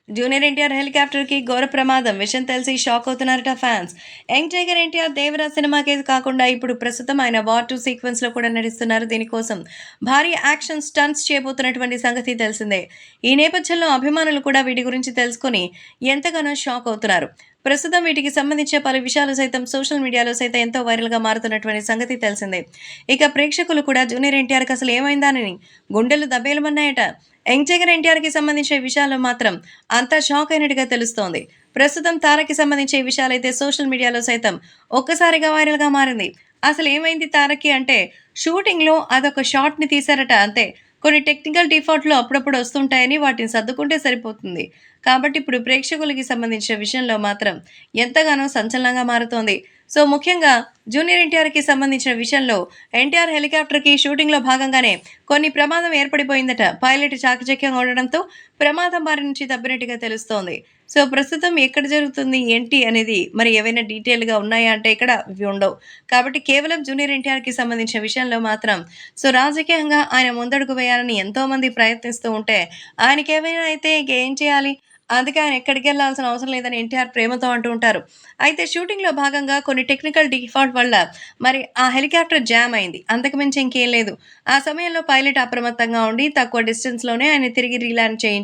Junior NTR హెలికాప్టర్‌కి ఘోర ప్రమాదం. విషయం తెలిసి షాక్ అవుతున్నారట fans. Young tiger NTR 'Devara' సినిమాకే కాకుండా ఇప్పుడు ప్రస్తుతం ఆయన 'వార్ 2' సీక్వెన్స్‌లో కూడా నటిస్తున్నారు. దీనికోసం భారీ యాక్షన్ స్టంట్స్ చేయబోతున్నటువంటి సంగతి తెలిసిందే. ఈ నేపథ్యంలో అభిమానులు కూడా వీటి గురించి తెలుసుకొని ఎంతగానో షాక్ అవుతున్నారు. ప్రస్తుతం వీటికి సంబంధించిన పలు విషయాలు సైతం సోషల్ మీడియాలో సైతం ఎంతో వైరల్‌గా మారుతున్నటువంటి సంగతి తెలిసిందే. ఇక ప్రేక్షకులు కూడా జూనియర్ ఎన్టీఆర్‌కి అసలు ఏమైందానని గుండెలు దబేలమన్నాయట. యంగ్ టైగర్ ఎన్టీఆర్‌కి సంబంధించిన విషయాల్లో మాత్రం అంతా షాక్ అయినట్టుగా తెలుస్తోంది. ప్రస్తుతం తారక్‌కి సంబంధించిన ఈ విషయాలైతే సోషల్ మీడియాలో సైతం ఒక్కసారిగా వైరల్‌గా మారింది. అసలేమైంది తారక్‌కి అంటే షూటింగ్‌లో అదొక షాట్‌ని తీశారట అంతే. కొన్ని టెక్నికల్ డిఫాల్ట్‌లు అప్పుడప్పుడు వస్తుంటాయని వాటిని సర్దుకుంటే సరిపోతుంది. కాబట్టి ఇప్పుడు ప్రేక్షకులకి సంబంధించిన విషయంలో మాత్రం ఎంతగానో సంచలనంగా మారుతోంది. సో, ముఖ్యంగా జూనియర్ ఎన్టీఆర్‌కి సంబంధించిన విషయంలో ఎన్టీఆర్ హెలికాప్టర్‌కి షూటింగ్‌లో భాగంగానే కొన్ని ప్రమాదం ఏర్పడిపోయిందట. పైలట్ చాకచక్యంగా ఉండడంతో ప్రమాదం బారి నుంచి తప్పినట్టుగా తెలుస్తోంది. సో, ప్రస్తుతం ఎక్కడ జరుగుతుంది, ఏంటి అనేది మరి ఏవైనా డీటెయిల్‌గా ఉన్నాయా అంటే ఇక్కడ ఇవి ఉండవు. కాబట్టి కేవలం జూనియర్ ఎన్టీఆర్‌కి సంబంధించిన విషయంలో మాత్రం రాజకీయంగా ఆయన ముందడుగు వేయాలని ఎంతోమంది ప్రయత్నిస్తూ ఉంటే ఆయనకేమైనా అయితే ఇక ఏం చేయాలి? అందుకే ఆయన ఎక్కడికెళ్ళాల్సిన అవసరం లేదని ఎన్టీఆర్ ప్రేమతో అంటూ ఉంటారు. అయితే షూటింగ్‌లో భాగంగా కొన్ని టెక్నికల్ డిఫాల్ట్ వల్ల మరి ఆ హెలికాప్టర్ జామ్ అయింది. అంతకు మించి ఇంకేం లేదు. ఆ సమయంలో పైలట్ అప్రమత్తంగా ఉండి తక్కువ డిస్టెన్స్‌లోనే ఆయన్ని తిరిగి రీల్యాండ్ చేయించారు.